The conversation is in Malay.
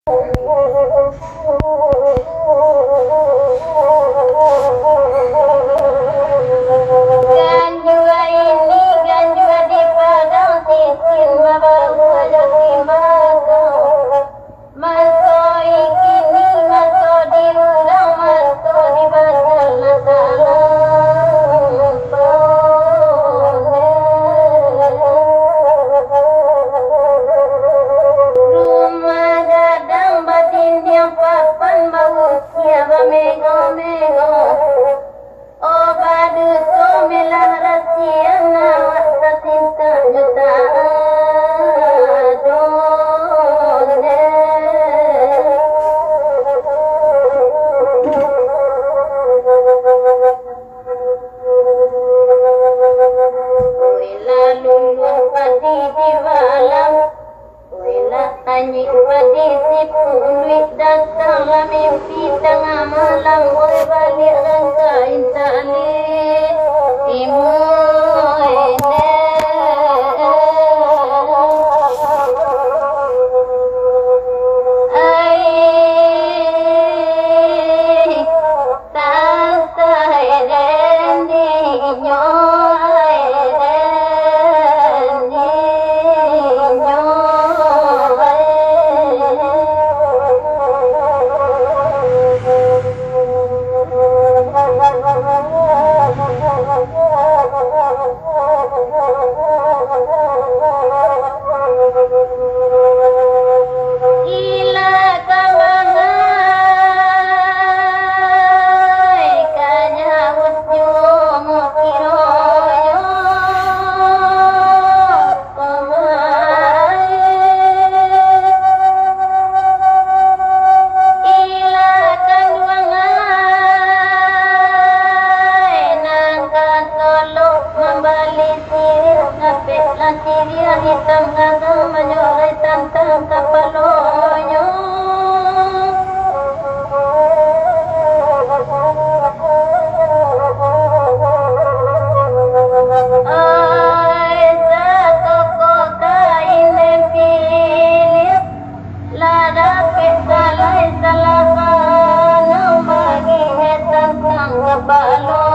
Ganjua ini ganjua di padang sisin mabahu ada timbaga. Maso ikini maso diulang maso dibadal masalah rumah gadang batin yang papan bau siapa mego-mego. Oh badu somelah rahasia nawak cinta jutaan donde. Wila lulu padi diwalam, wila anjing padi sipunuit datang lah mimpi tengah malam. Oi balik rangkain tali imoine. Ai tasai dendi nyoai dendi Ila kamangai kanyawut nyomo kiroyo kamai. Ila kanduangai nangka solo membali sirip ngapit lah siria hitam ngagam menyorai tantang kapalonyo. Ai satu kota ini pilih lada pesalai salah kanau bagi tantang kapalonyo.